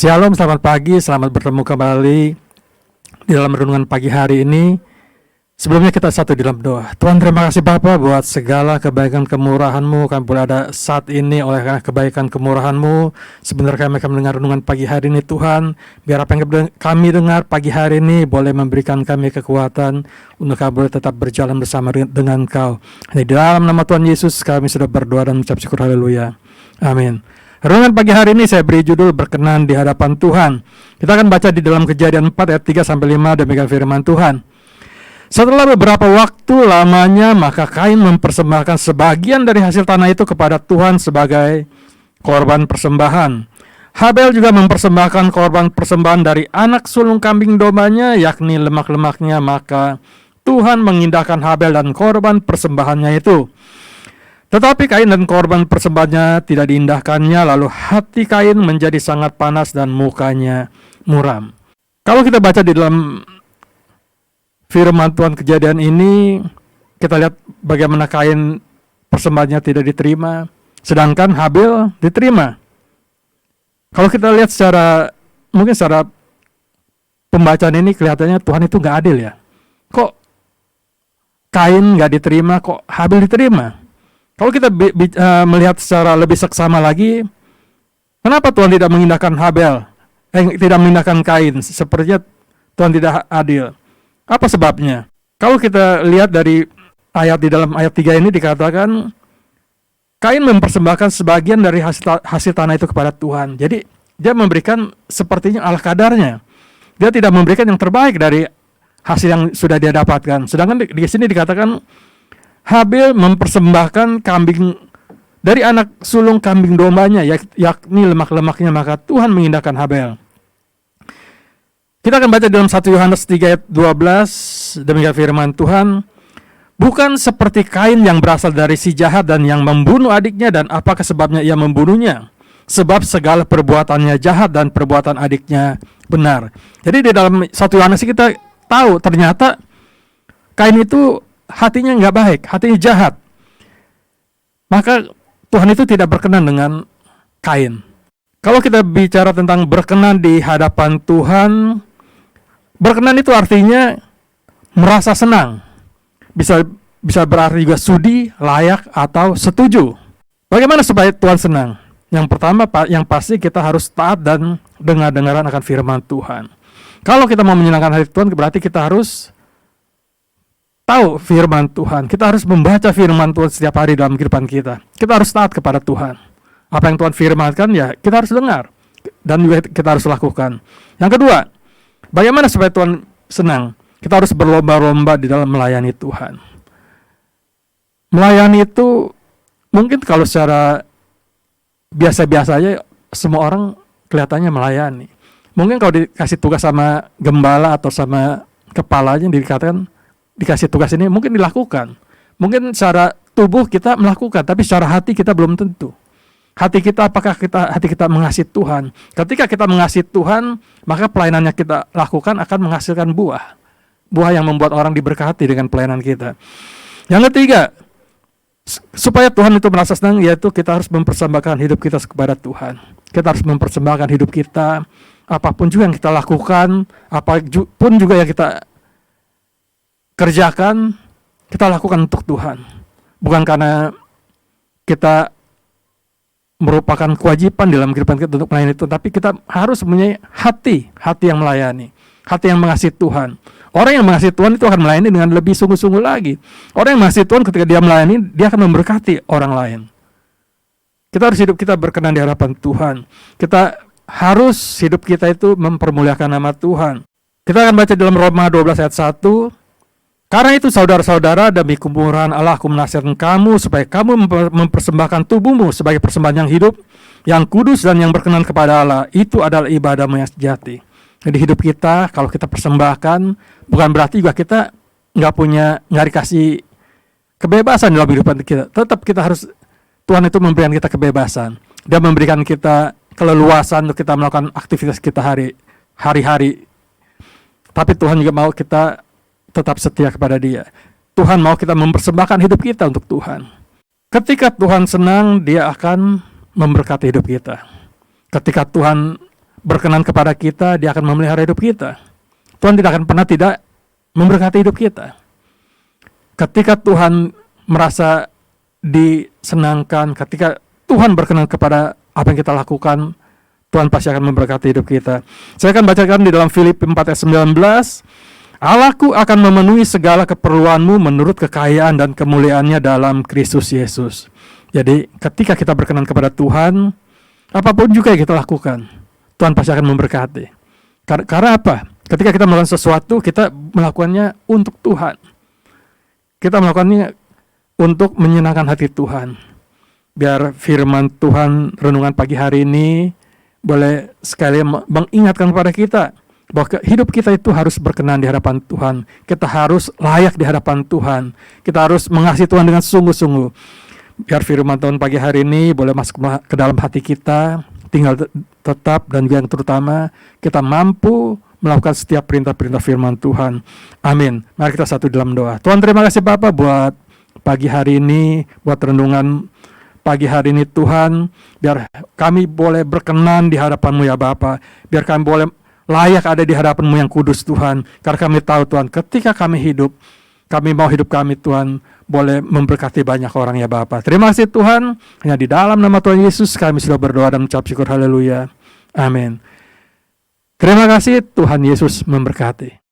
Shalom, selamat pagi, selamat bertemu kembali di dalam renungan pagi hari ini. Sebelumnya kita satu di dalam doa. Tuhan, terima kasih Bapa buat segala kebaikan kemurahan-Mu. Kami berada saat ini oleh karena kebaikan kemurahan-Mu. Sebentar kami akan mendengar renungan pagi hari ini Tuhan. Biar apa yang kami dengar pagi hari ini boleh memberikan kami kekuatan untuk kami boleh tetap berjalan bersama dengan Kau. Di dalam nama Tuhan Yesus kami sudah berdoa dan mengucap syukur, haleluya. Amin. Renungan pagi hari ini saya beri judul berkenan di hadapan Tuhan. Kita akan baca di dalam Kejadian 4 ayat 3-5, demikian firman Tuhan. Setelah beberapa waktu lamanya, maka Kain mempersembahkan sebagian dari hasil tanah itu kepada Tuhan sebagai korban persembahan. Habel juga mempersembahkan korban persembahan dari anak sulung kambing dombanya, yakni lemak-lemaknya, maka Tuhan mengindahkan Habel dan korban persembahannya itu. Tetapi Kain dan korban persembahannya tidak diindahkannya, lalu hati Kain menjadi sangat panas dan mukanya muram. Kalau kita baca di dalam firman Tuhan Kejadian ini, kita lihat bagaimana Kain persembahannya tidak diterima, sedangkan Habel diterima. Kalau kita lihat mungkin secara pembacaan ini kelihatannya Tuhan itu gak adil ya. Kok Kain gak diterima, kok Habel diterima? Kalau kita melihat secara lebih seksama lagi, kenapa Tuhan tidak mengindahkan Habel, tidak mengindahkan Kain? Sepertinya Tuhan tidak adil. Apa sebabnya? Kalau kita lihat dari di dalam ayat 3 ini dikatakan, Kain mempersembahkan sebagian dari hasil tanah itu kepada Tuhan. Jadi dia memberikan sepertinya ala kadarnya. Dia tidak memberikan yang terbaik dari hasil yang sudah dia dapatkan. Sedangkan di sini dikatakan, Habel mempersembahkan kambing dari anak sulung kambing dombanya, yakni lemak-lemaknya, maka Tuhan mengindahkan Habel. Kita akan baca dalam 1 Yohanes 3 ayat 12, demikian firman Tuhan. Bukan seperti Kain yang berasal dari si jahat dan yang membunuh adiknya, dan apakah sebabnya ia membunuhnya? Sebab segala perbuatannya jahat dan perbuatan adiknya benar. Jadi di dalam 1 Yohanes kita tahu ternyata Kain itu hatinya nggak baik, hatinya jahat. Maka Tuhan itu tidak berkenan dengan Kain. Kalau kita bicara tentang berkenan di hadapan Tuhan, berkenan itu artinya merasa senang. Bisa berarti juga sudi, layak, atau setuju. Bagaimana supaya Tuhan senang? Yang pertama, yang pasti kita harus taat dan dengar-dengaran akan firman Tuhan. Kalau kita mau menyenangkan hati Tuhan, berarti kita harus tahu firman Tuhan. Kita harus membaca firman Tuhan setiap hari dalam kehidupan kita. Kita harus taat kepada Tuhan. Apa yang Tuhan firmankan ya kita harus dengar dan juga kita harus lakukan. Yang kedua, bagaimana supaya Tuhan senang? Kita harus berlomba-lomba di dalam melayani Tuhan. Melayani itu mungkin kalau secara biasa-biasa aja semua orang kelihatannya melayani. Mungkin kalau dikasih tugas sama gembala atau sama kepalanya dikasih tugas ini mungkin dilakukan. Mungkin secara tubuh kita melakukan, tapi secara hati kita belum tentu. Hati kita, apakah hati kita mengasihi Tuhan? Ketika kita mengasihi Tuhan, maka pelayanan yang kita lakukan akan menghasilkan buah. Buah yang membuat orang diberkati dengan pelayanan kita. Yang ketiga, supaya Tuhan itu merasa senang, yaitu kita harus mempersembahkan hidup kita kepada Tuhan. Kita harus mempersembahkan hidup kita, apapun juga yang kita lakukan, apapun juga yang kita kerjakan, kita lakukan untuk Tuhan. Bukan karena kita merupakan kewajiban dalam kehidupan kita untuk melayani Tuhan, tapi kita harus mempunyai hati yang melayani, hati yang mengasihi Tuhan. Orang yang mengasihi Tuhan itu akan melayani dengan lebih sungguh-sungguh lagi. Orang yang mengasihi Tuhan ketika dia melayani, dia akan memberkati orang lain. Kita harus hidup kita berkenan di hadapan Tuhan. Kita harus hidup kita itu mempermuliakan nama Tuhan. Kita akan baca dalam Roma 12 ayat 1. Karena itu saudara-saudara, demi kemurahan Allah aku menasihatkan kamu supaya kamu mempersembahkan tubuhmu sebagai persembahan yang hidup, yang kudus dan yang berkenan kepada Allah. Itu adalah ibadahmu yang sejati. Jadi hidup kita kalau kita persembahkan, bukan berarti juga kita nggak dikasih kebebasan dalam kehidupan kita. Tetap kita harus, Tuhan itu memberikan kita kebebasan. Dia memberikan kita keleluasan untuk kita melakukan aktivitas kita hari-hari. Tapi Tuhan juga mau kita tetap setia kepada Dia. Tuhan mau kita mempersembahkan hidup kita untuk Tuhan. Ketika Tuhan senang, Dia akan memberkati hidup kita. Ketika Tuhan berkenan kepada kita, dia akan memelihara hidup kita. Tuhan tidak akan pernah tidak memberkati hidup kita. Ketika Tuhan merasa disenangkan, ketika Tuhan berkenan kepada apa yang kita lakukan, Tuhan pasti akan memberkati hidup kita. Saya akan bacakan di dalam Filipi 4 ayat 19. Allahku akan memenuhi segala keperluanmu menurut kekayaan dan kemuliaannya dalam Kristus Yesus. Jadi ketika kita berkenan kepada Tuhan, apapun juga yang kita lakukan, Tuhan pasti akan memberkati. Karena apa? Ketika kita melakukan sesuatu, kita melakukannya untuk Tuhan. Kita melakukannya untuk menyenangkan hati Tuhan. Biar firman Tuhan renungan pagi hari ini boleh sekali mengingatkan kepada kita bahwa hidup kita itu harus berkenan di hadapan Tuhan. Kita harus layak di hadapan Tuhan. Kita harus mengasihi Tuhan dengan sungguh-sungguh. Biar firman Tuhan pagi hari ini boleh masuk ke dalam hati kita, tinggal tetap, dan yang terutama kita mampu melakukan setiap perintah-perintah firman Tuhan. Amin. Mari kita satu dalam doa. Tuhan, terima kasih Bapa buat pagi hari ini, buat renungan pagi hari ini Tuhan. Biar kami boleh berkenan di hadapan-Mu ya Bapa. Biar kami boleh layak ada di hadapan-Mu yang kudus Tuhan. Karena kami tahu Tuhan, ketika kami hidup, kami mau hidup kami Tuhan boleh memberkati banyak orang ya Bapa. Terima kasih Tuhan. Hanya di dalam nama Tuhan Yesus kami sudah berdoa dan mengucap syukur. Haleluya. Amin. Terima kasih, Tuhan Yesus memberkati.